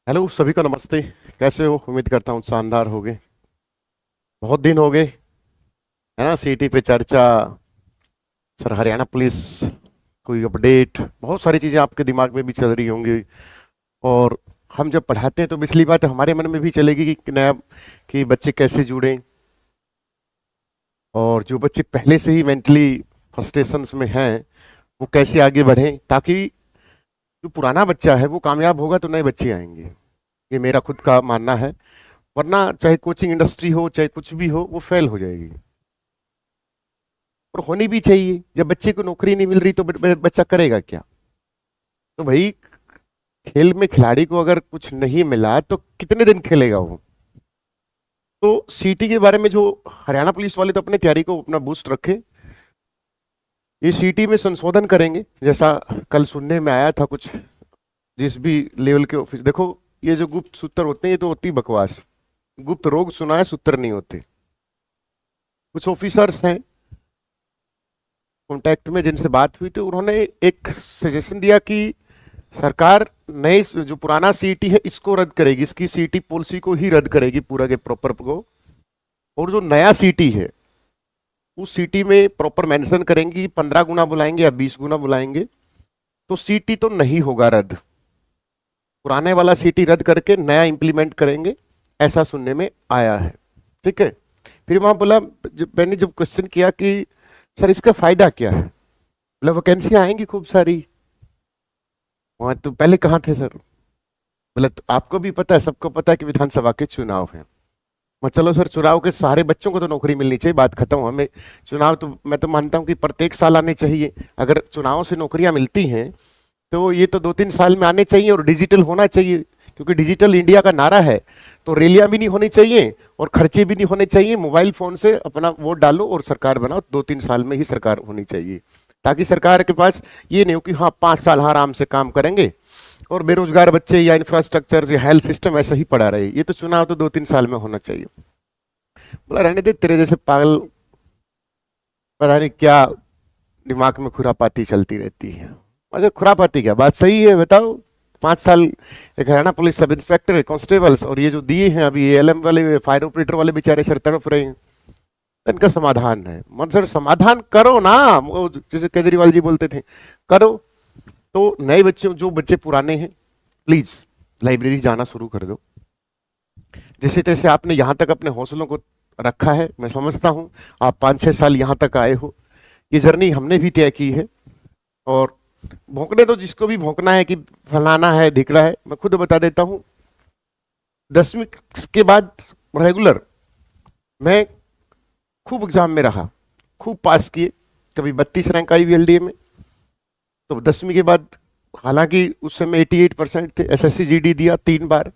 Hello सभी को नमस्ते। कैसे हो? उम्मीद करता हूँ शानदार हो गए। बहुत दिन हो गए, है ना? सीटी पे चर्चा, सर हरियाणा पुलिस, कोई अपडेट, बहुत सारी चीज़ें आपके दिमाग में भी चल रही होंगी। और हम जब पढ़ाते हैं तो पिछली बात हमारे मन में भी चलेगी कि नया, कि बच्चे कैसे जुड़ें, और जो बच्चे पहले से ही मेंटली फ्रस्ट्रेशंस में हैं वो कैसे आगे बढ़ें, ताकि जो पुराना बच्चा है वो कामयाब होगा तो नए बच्चे आएंगे। ये मेरा खुद का मानना है। वरना चाहे कोचिंग इंडस्ट्री हो चाहे कुछ भी हो, वो फेल हो जाएगी। और होनी भी चाहिए। जब बच्चे को नौकरी नहीं मिल रही तो बच्चा करेगा क्या? तो भाई, खेल में खिलाड़ी को अगर कुछ नहीं मिला तो कितने दिन खेलेगा वो? तो सीटी के बारे में जो हरियाणा पुलिस वाले तो अपने तैयारी को अपना बूस्ट रखे। ये सीटी में संशोधन करेंगे, जैसा कल सुनने में आया था कुछ। जिस भी लेवल के ऑफिस देखो, ये जो गुप्त सूत्र होते हैं ये तो होती बकवास। गुप्त रोग सुना है, सूत्र नहीं होते। कुछ ऑफिसर्स हैं कांटेक्ट में जिनसे बात हुई, तो उन्होंने एक सजेशन दिया कि सरकार नए जो पुराना सीटी है इसको रद्द करेगी, इसकी सीटी पॉलिसी को ही रद्द करेगी पूरा के प्रॉपर को। और जो नया सीटी है उस सीटी में प्रॉपर मेंशन करेंगी 15 गुना बुलाएंगे या 20 गुना बुलाएंगे। तो सीटी तो नहीं होगा रद्द, पुराने वाला सीटी रद्द करके नया इंप्लीमेंट करेंगे, ऐसा सुनने में आया है। ठीक है। फिर वहां बोला, मैंने जब क्वेश्चन किया कि सर इसका फायदा क्या है, बोला वैकेंसियां आएंगी खूब सारी। वहां तो पहले कहाँ थे सर? बोला तो आपको भी पता है, सबको पता है कि विधानसभा के चुनाव हैं। मैं चलो सर, चुनाव के सारे बच्चों को तो नौकरी मिलनी चाहिए, बात खत्म। हमें चुनाव तो मैं तो मानता हूँ कि प्रत्येक साल आने चाहिए। अगर चुनाव से नौकरियां मिलती हैं तो ये तो 2-3 साल में आने चाहिए, और डिजिटल होना चाहिए, क्योंकि डिजिटल इंडिया का नारा है। तो रैलियां भी नहीं होनी चाहिए और खर्चे भी नहीं होने चाहिए। मोबाइल फोन से अपना वोट डालो और सरकार बनाओ। 2-3 साल में ही सरकार होनी चाहिए, ताकि सरकार के पास ये नहीं हो कि हाँ 5 साल आराम से काम करेंगे और बेरोजगार बच्चे या इंफ्रास्ट्रक्चर या हेल्थ सिस्टम ऐसा ही पड़ा रहे। ये तो चुनाव तो 2-3 साल में होना चाहिए। बोला रहने दे, तेरे जैसे पागल पता नहीं क्या दिमाग में खुरापाती चलती रहती है। अच्छा, खुरापाती क्या? बात सही है, बताओ। 5 साल एक Haryana police sub inspector, constables, और ये जो दिए हैं अभी एएलएम वाले, फायर ऑपरेटर वाले बेचारे सर तड़प रहे हैं। इनका समाधान है। मन सर समाधान करो ना, वो जैसे केजरीवाल जी बोलते थे, करो। तो नए बच्चे, जो बच्चे पुराने हैं, प्लीज लाइब्रेरी जाना शुरू कर दो। जैसे तैसे आपने यहाँ तक अपने हौसलों को रखा है, मैं समझता हूँ। आप 5-6 साल यहाँ तक आए हो, ये जर्नी हमने भी तय की है। और भौंकने तो जिसको भी भौंकना है कि फलाना है धिकड़ा है, मैं खुद बता देता हूँ। 10वीं के बाद रेगुलर मैं खूब एग्जाम में रहा, खूब पास किए। कभी 32 रैंक आई वीएलडीए में। तो 10वीं के बाद, हालांकि उस समय 88% थे, एसएससी जीडी दिया 3 बार।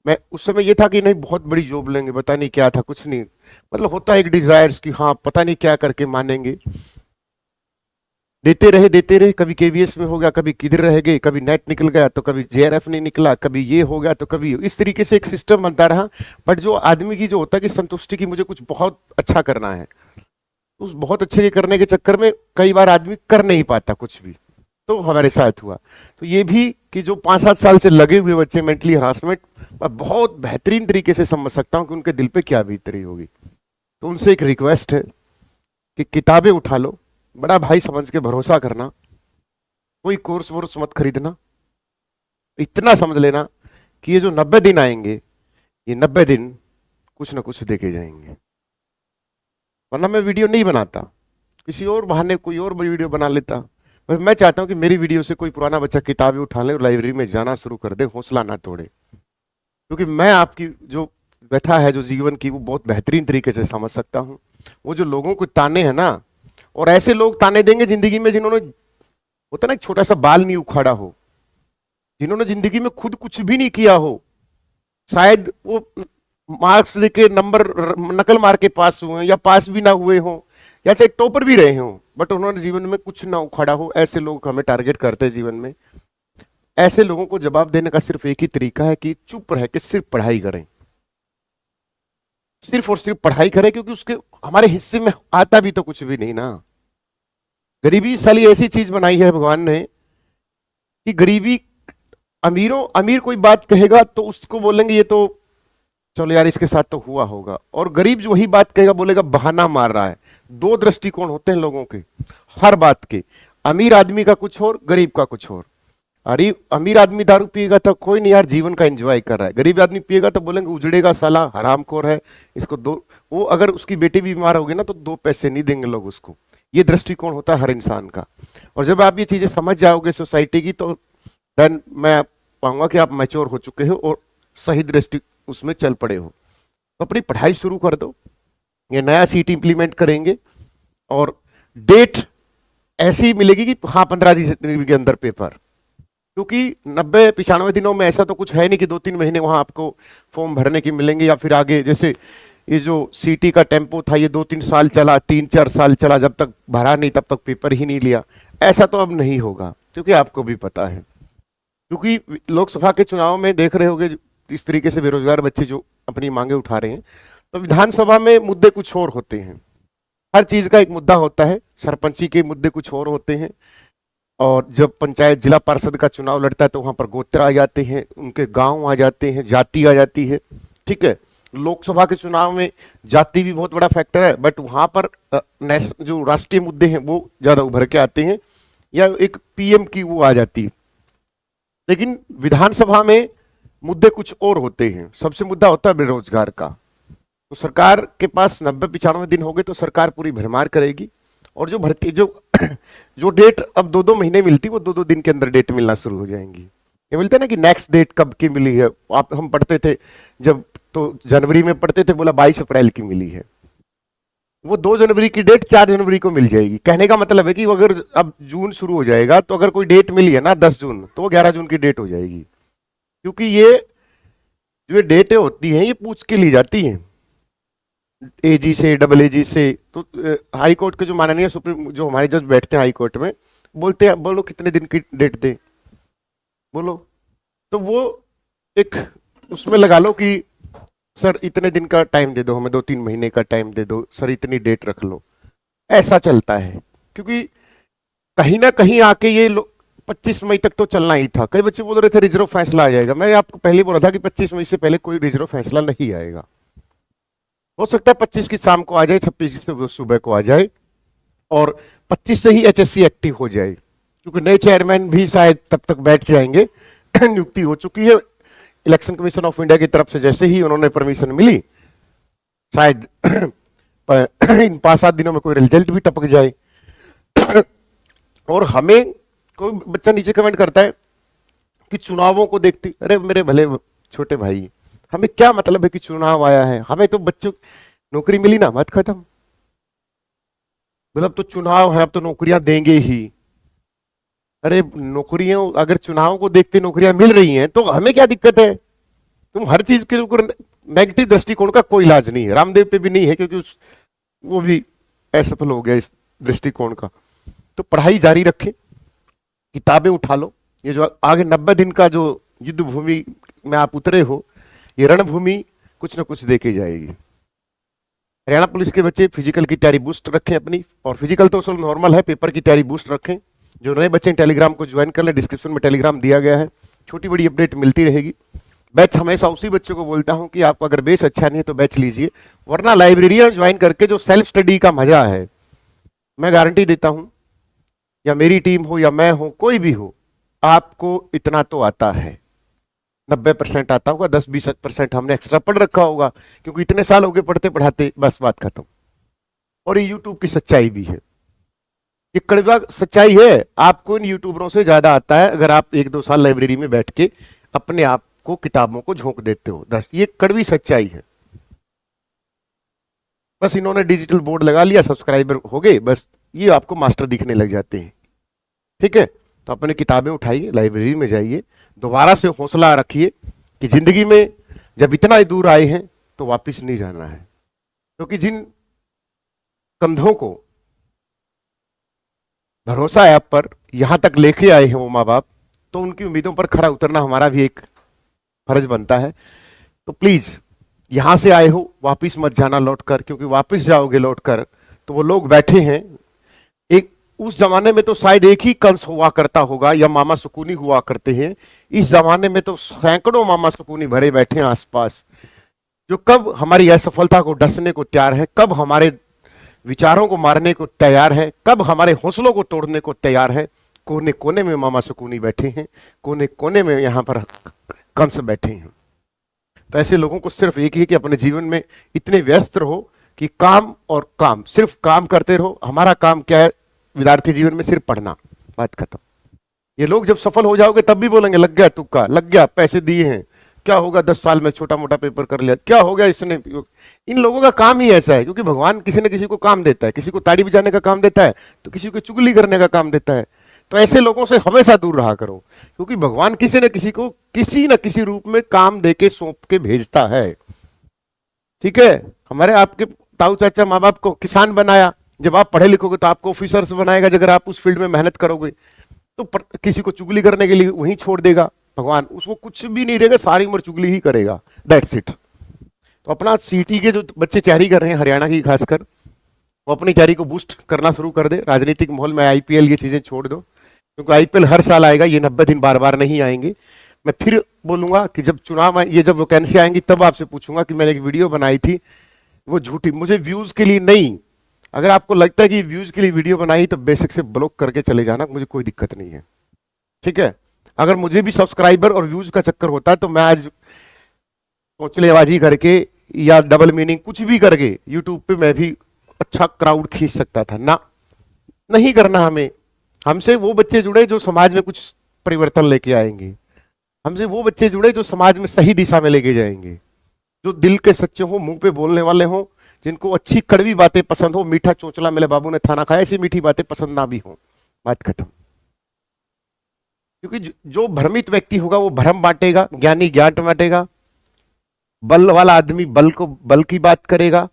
मैं उस समय ये था कि नहीं बहुत बड़ी जॉब लेंगे, पता नहीं क्या था, कुछ नहीं, मतलब होता है एक डिजायर्स कि हाँ पता नहीं क्या करके मानेंगे। देते रहे, कभी केवीएस में हो गया, कभी किधर रह गए, कभी नेट निकल गया तो कभी जेआरएफ नहीं निकला, कभी ये हो गया तो कभी इस तरीके से एक सिस्टम बनता रहा। बट जो आदमी की जो होता है कि संतुष्टि की, मुझे कुछ बहुत अच्छा करना है, उस बहुत अच्छे के करने के चक्कर में कई बार आदमी कर नहीं पाता कुछ भी। तो हमारे साथ हुआ। तो ये भी कि जो 5-7 साल से लगे हुए बच्चे मेंटली हरासमेंट, मैं बहुत बेहतरीन तरीके से समझ सकता हूँ कि उनके दिल पे क्या बीत रही होगी। तो उनसे एक रिक्वेस्ट है कि किताबें उठा लो, बड़ा भाई समझ के भरोसा करना, कोई कोर्स वोर्स मत खरीदना। इतना समझ लेना कि ये जो 90 दिन आएंगे, ये 90 दिन कुछ ना कुछ देके जाएंगे। वरना मैं वीडियो नहीं बनाता, किसी और बहाने कोई और वीडियो बना लेता। मैं चाहता हूं कि मेरी वीडियो से कोई पुराना बच्चा किताबें उठा ले और लाइब्रेरी में जाना शुरू कर दे, हौसला ना तोड़े। क्योंकि मैं आपकी जो व्यथा है जो जीवन की, वो बहुत बेहतरीन तरीके से समझ सकता हूँ। वो जो लोगों को ताने हैं ना, और ऐसे लोग ताने देंगे जिंदगी में जिन्होंने, होता ना एक छोटा सा बाल नहीं उखाड़ा हो, जिन्होंने जिंदगी में खुद कुछ भी नहीं किया हो, शायद वो मार्क्स देके नंबर नकल मार के पास हुए या पास भी ना हुए हो, या चाहे टॉपर भी रहे हो, बट उन्होंने जीवन में कुछ ना उखाड़ा हो। ऐसे लोग हमें टारगेट करते हैं जीवन में। ऐसे लोगों को जवाब देने का सिर्फ एक ही तरीका है कि चुप रह के सिर्फ पढ़ाई करें, सिर्फ और सिर्फ पढ़ाई करें, क्योंकि उसके हमारे हिस्से में आता भी तो कुछ भी नहीं ना। गरीबी साली ऐसी चीज बनाई है भगवान ने कि गरीबी अमीर कोई बात कहेगा तो उसको बोलेंगे ये तो चलो यार इसके साथ तो हुआ होगा, और गरीब जो वही बात कहेगा बोलेगा बहाना मार रहा है। दो दृष्टिकोण होते हैं लोगों के हर बात के। अमीर आदमी का कुछ और, गरीब का कुछ और। अरे अमीर आदमी दारू पिएगा तो कोई नहीं यार जीवन का एंजॉय कर रहा है, गरीब आदमी पिएगा तो बोलेंगे उजड़ेगा साला हरामखोर है, इसको दो, वो अगर उसकी बेटी भी बीमार होगी ना तो 2 पैसे नहीं देंगे लोग उसको। ये दृष्टिकोण होता है हर इंसान का। और जब आप ये चीजें समझ जाओगे सोसाइटी की, तो देन मैं पाऊंगा कि आप मैच्योर हो चुके हो और सही दृष्टि उसमें चल पड़े हो। तो अपनी पढ़ाई शुरू कर दो। ये नया सीट इंप्लीमेंट करेंगे और डेट ऐसी मिलेगी कि हाँ 15 दिन के अंदर पेपर, क्योंकि 90-95 दिनों में ऐसा तो कुछ है नहीं कि 2-3 महीने वहां आपको फॉर्म भरने की मिलेंगे, या फिर आगे जैसे ये जो सीटी का टेम्पो था ये 2-3 साल चला, 3-4 साल चला, जब तक भरा नहीं तब तक पेपर ही नहीं लिया। ऐसा तो अब नहीं होगा, क्योंकि आपको भी पता है, क्योंकि लोकसभा के चुनाव में देख रहे होगे इस तरीके से बेरोजगार बच्चे जो अपनी मांगे उठा रहे हैं, तो विधानसभा में मुद्दे कुछ और होते हैं। हर चीज का एक मुद्दा होता है, सरपंची के मुद्दे कुछ और होते हैं, और जब पंचायत जिला पार्षद का चुनाव लड़ता है तो वहां पर गोत्र आ जाते हैं, उनके गांव आ जाते हैं, जाति आ जाती है। ठीक है, लोकसभा के चुनाव में जाति भी बहुत बड़ा फैक्टर है, बट वहां पर जो राष्ट्रीय मुद्दे हैं वो ज्यादा उभर के आते हैं, या एक पीएम की वो आ जाती है। लेकिन विधानसभा में मुद्दे कुछ और होते हैं। सबसे मुद्दा होता है बेरोजगार का। तो सरकार के पास 90-95 दिन हो गए तो सरकार पूरी भरमार करेगी, और जो भर्ती जो डेट अब 2-2 महीने मिलती वो 2-2 दिन के अंदर डेट मिलना शुरू हो जाएंगी। ये मिलता है ना कि नेक्स्ट डेट कब की मिली है, आप हम पढ़ते थे जब, तो जनवरी में पढ़ते थे, बोला 22 अप्रैल की मिली है, वो 2 जनवरी की डेट 4 जनवरी को मिल जाएगी। कहने का मतलब है कि अगर अब जून शुरू हो जाएगा तो अगर कोई डेट मिली है ना 10 जून, तो वो 11 जून की डेट हो जाएगी, क्योंकि ये जो डेटें होती हैं ये पूछ के ली जाती हैं एजी से, डबल एजी से। तो हाई कोर्ट के जो माननीय सुप्रीम जो हमारे जज बैठते हैं हाई कोर्ट में, बोलते हैं बोलो कितने दिन की डेट दे, बोलो, तो वो एक उसमें लगा लो कि सर इतने दिन का टाइम दे दो हमें, 2-3 महीने का टाइम दे दो सर, इतनी डेट रख लो। ऐसा चलता है, क्योंकि कहीं ना कहीं आके ये 25 मई तक तो चलना ही था। कई बच्चे बोल रहे थे रिजर्व फैसला आ जाएगा, मैंने आपको पहले बोला था कि 25 मई से पहले कोई रिजर्व फैसला नहीं आएगा। हो सकता है 25 की शाम को आ जाए, 26 की सुबह को आ जाए, और 25 से ही एचएससी एक्टिव हो जाए, क्योंकि नए चेयरमैन भी शायद तब तक बैठ जाएंगे। नियुक्ति हो चुकी है इलेक्शन कमीशन ऑफ इंडिया की तरफ से, जैसे ही उन्होंने परमिशन मिली शायद इन 5-7 दिनों में कोई रिजल्ट भी टपक जाए। और हमें कोई बच्चा नीचे कमेंट करता है कि चुनावों को देखती, अरे मेरे भले छोटे भाई, हमें क्या मतलब है कि चुनाव आया है, हमें तो बच्चों नौकरी मिली ना मत खत्म, मतलब तो चुनाव है अब तो नौकरियां देंगे ही। अरे नौकरियां अगर चुनाव को देखते नौकरियां मिल रही हैं तो हमें क्या दिक्कत है? तुम हर चीज के ऊपर नेगेटिव दृष्टिकोण का कोई इलाज नहीं है, रामदेव पे भी नहीं है, क्योंकि वो भी असफल हो गया इस दृष्टिकोण का। तो पढ़ाई जारी रखें, किताबें उठा लो, ये जो आगे 90 दिन का जो युद्ध भूमि में आप उतरे हो, ये रणभूमि कुछ ना कुछ देके जाएगी। हरियाणा पुलिस के बच्चे फिजिकल की तैयारी बूस्ट रखें अपनी, और फिजिकल तो सब नॉर्मल है, पेपर की तैयारी बूस्ट रखें। जो नए बच्चे टेलीग्राम को ज्वाइन कर ले, डिस्क्रिप्शन में टेलीग्राम दिया गया है, छोटी बड़ी अपडेट मिलती रहेगी। बैच हमेशा उसी बच्चों को बोलता हूं कि आपको अगर बेस अच्छा नहीं है तो बैच लीजिए, वरना लाइब्रेरियां ज्वाइन करके जो सेल्फ स्टडी का मजा है, मैं गारंटी देता हूं, या मेरी टीम हो या मैं हो, कोई भी हो, आपको इतना तो आता है, 90% आता होगा, 10-20% हमने एक्स्ट्रा पढ़ रखा होगा, क्योंकि इतने साल हो गए पढ़ते पढ़ाते, बस बात खत्म। और ये यूट्यूब की सच्चाई भी है, ये कड़वा सच्चाई है, आपको इन यूट्यूबरों से ज्यादा आता है अगर आप 1-2 साल लाइब्रेरी में बैठ के अपने आप को किताबों को झोंक देते हो। ये कड़वी सच्चाई है। बस इन्होंने डिजिटल बोर्ड लगा लिया, सब्सक्राइबर हो गए, बस ये आपको मास्टर दिखने लग जाते हैं। ठीक है, तो अपने किताबें उठाइए, लाइब्रेरी में जाइए, दोबारा से हौसला रखिए कि जिंदगी में जब इतना दूर आए हैं तो वापस नहीं जाना है, क्योंकि जिन कंधों को भरोसा है आप पर, यहां तक लेके आए हैं वो माँ बाप, तो उनकी उम्मीदों पर खरा उतरना हमारा भी एक फर्ज बनता है। तो प्लीज यहां से आए हो वापिस मत जाना लौटकर, क्योंकि वापिस जाओगे लौटकर तो वो लोग बैठे हैं, एक उस जमाने में तो शायद एक ही कंस हुआ करता होगा या मामा सुकूनी हुआ करते हैं। इस जमाने में तो सैकड़ों मामा सुकूनी भरे बैठे हैं आसपास, जो कब हमारी असफलता को डसने को तैयार है, कब हमारे विचारों को मारने को तैयार है, कब हमारे हौसलों को तोड़ने को तैयार है। कोने कोने में मामा सुकूनी बैठे हैं, कोने कोने में यहाँ पर कंस बैठे हैं। तो ऐसे लोगों को सिर्फ एक ही कि अपने जीवन में इतने व्यस्त रहो कि काम और काम, सिर्फ काम करते रहो। हमारा काम क्या है विद्यार्थी जीवन में? सिर्फ पढ़ना, बात खत्म। ये लोग जब सफल हो जाओगे तब भी बोलेंगे लग गया तुक्का, लग गया, पैसे दिए हैं, क्या होगा 10 साल में छोटा मोटा पेपर कर लिया, क्या हो गया इसने। इन लोगों का काम ही ऐसा है, क्योंकि भगवान किसी न किसी को काम देता है, किसी को ताड़ी बजाने का काम देता है तो किसी को चुगली करने का काम देता है। तो ऐसे लोगों से हमेशा दूर रहा करो, क्योंकि भगवान किसी न किसी को किसी न किसी रूप में काम देके सौंप के भेजता है। ठीक है, हमारे आपके ताऊ चाचा माँ बाप को किसान बनाया, जब आप पढ़े लिखोगे तो आपको ऑफिसर्स बनाएगा, अगर आप उस फील्ड में मेहनत करोगे। तो किसी को चुगली करने के लिए वहीं छोड़ देगा भगवान, उसको कुछ भी नहीं रहेगा, सारी उम्र चुगली ही करेगा, दैट्स इट। तो अपना सीटी के जो बच्चे तैयारी कर रहे हैं हरियाणा की खासकर, वो अपनी तैयारी को बूस्ट करना शुरू कर दे। राजनीतिक माहौल में आईपीएल ये चीजें छोड़ दो, क्योंकि आईपीएल हर साल आएगा, ये 90 दिन बार बार नहीं आएंगे। मैं फिर बोलूंगा कि जब चुनाव ये जब वैकेंसी आएंगी तब आपसे पूछूंगा कि मैंने एक वीडियो बनाई थी वो झूठी, मुझे व्यूज के लिए नहीं। अगर आपको लगता है कि व्यूज के लिए वीडियो बनाई तो बेसिक से ब्लॉक करके चले जाना, मुझे कोई दिक्कत नहीं है। ठीक है, अगर मुझे भी सब्सक्राइबर और व्यूज का चक्कर होता है तो मैं आज चौचलेबाजी करके या डबल मीनिंग कुछ भी करके यूट्यूब पे मैं भी अच्छा क्राउड खींच सकता था ना। नहीं करना हमें। हमसे वो बच्चे जुड़े जो समाज में कुछ परिवर्तन लेके आएंगे, हमसे वो बच्चे जुड़े जो समाज में सही दिशा में लेके जाएंगे, जो दिल के सच्चे हो, मुंह पे बोलने वाले हो, जिनको अच्छी कड़वी बातें पसंद हो। मीठा चोचला मेरे बाबू ने थाना खाया, ऐसी मीठी बातें पसंद ना भी हो, बात खत्म। क्योंकि जो भ्रमित व्यक्ति होगा वो भ्रम बांटेगा, ज्ञानी ज्ञान बांटेगा, बल वाला आदमी बल की बात करेगा।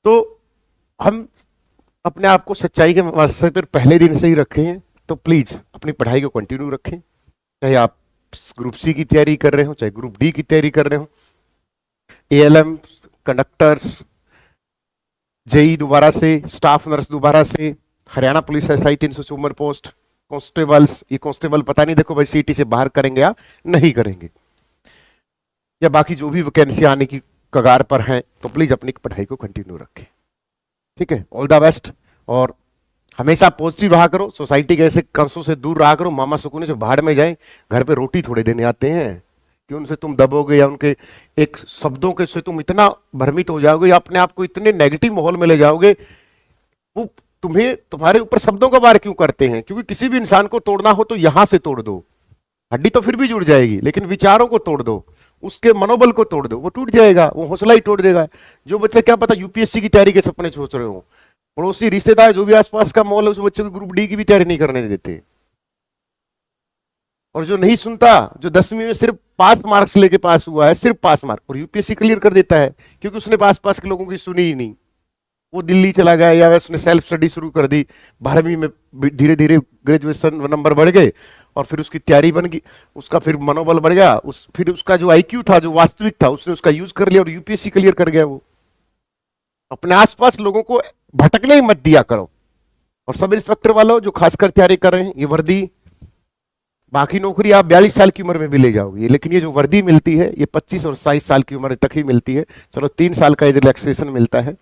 तो हम अपने आप को सच्चाई के रास्ते पर पहले दिन से ही रखे हैं, तो प्लीज अपनी पढ़ाई को कंटिन्यू रखें। चाहे आप ग्रुप सी की तैयारी कर रहे हो, चाहे ग्रुप डी की तैयारी कर रहे हो, एएलएम, कंडक्टर्स, जेई दोबारा से, स्टाफ नर्स दोबारा से, Haryana police SI 354 post, constables, ये कांस्टेबल पता नहीं देखो भाई सीटी से बाहर करेंगे या नहीं करेंगे, या बाकी जो भी वैकेंसी आने की कगार पर हैं, तो प्लीज अपनी पढ़ाई को कंटिन्यू रखें। ठीक है, ऑल द बेस्ट। और हमेशा पॉजिटिव रहा करो, सोसाइटी के ऐसे कंसों से दूर रहा करो। मामा सुकून से भाड़ में जाए, घर पे रोटी थोड़े देने आते हैं कि उनसे तुम दबोगे या उनके एक शब्दों के से तुम इतना भ्रमित हो जाओगे या अपने आप को इतने नेगेटिव माहौल में ले जाओगे। वो तुम्हें तुम्हारे ऊपर शब्दों का वार क्यों करते हैं? क्योंकि किसी भी इंसान को तोड़ना हो तो यहां से तोड़ दो, हड्डी तो फिर भी जुड़ जाएगी, लेकिन विचारों को तोड़ दो, उसके मनोबल को तोड़ दो, वो टूट जाएगा, वो हौसला ही तोड़ देगा। जो बच्चे क्या पता यूपीएससी की तैयारी के सपने सोच रहे हो, पड़ोसी रिश्तेदार जो भी आसपास का माहौल है उस बच्चे को ग्रुप डी की भी तैयारी नहीं करने देते। और जो नहीं सुनता, जो 10वीं में सिर्फ पास मार्क्स लेके पास हुआ है, सिर्फ पास मार्क, और यूपीएससी क्लियर कर देता है क्योंकि उसने पास के लोगों की सुनी ही नहीं। वो दिल्ली चला गया या उसने सेल्फ स्टडी शुरू कर दी, 12वीं में धीरे धीरे ग्रेजुएशन नंबर बढ़ गए और फिर उसकी तैयारी बन गई, उसका फिर मनोबल बढ़ गया, फिर उसका जो आईक्यू था, जो वास्तविक था, उसने उसका यूज कर लिया और यूपीएससी क्लियर कर गया। वो अपने आसपास लोगों को भटकने ही मत दिया करो। और सब इंस्पेक्टर वालों जो खासकर तैयारी कर रहे हैं, ये वर्दी, बाकी नौकरी आप 42 साल की उम्र में भी ले जाओगे, लेकिन ये जो वर्दी मिलती है ये 25 और 27 साल की उम्र तक ही मिलती है। चलो 3 साल का एज रिलैक्सेशन मिलता है।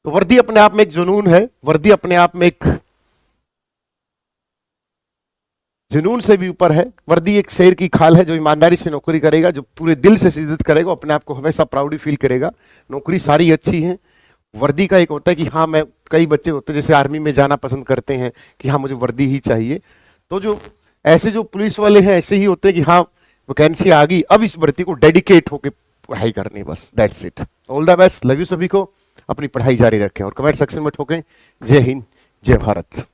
तो वर्दी अपने आप में एक जुनून है, वर्दी अपने आप में एक जुनून से भी ऊपर है। वर्दी एक शेर की खाल है, जो ईमानदारी से नौकरी करेगा, जो पूरे दिल से शिद्दत करेगा, अपने आप को हमेशा प्राउड फील करेगा। नौकरी सारी अच्छी है, वर्दी का एक होता है कि हाँ, मैं कई बच्चे होते हैं जैसे आर्मी में जाना पसंद करते हैं कि हाँ मुझे वर्दी ही चाहिए। तो जो ऐसे जो पुलिस वाले हैं ऐसे ही होते हैं कि हाँ वैकेंसी आ गई, अब इस भर्ती को डेडिकेट होकर पढ़ाई करनी, बस that's it. All the best, love you सभी को। अपनी पढ़ाई जारी रखें और कमेंट सेक्शन में ठोकें। जय हिंद, जय भारत।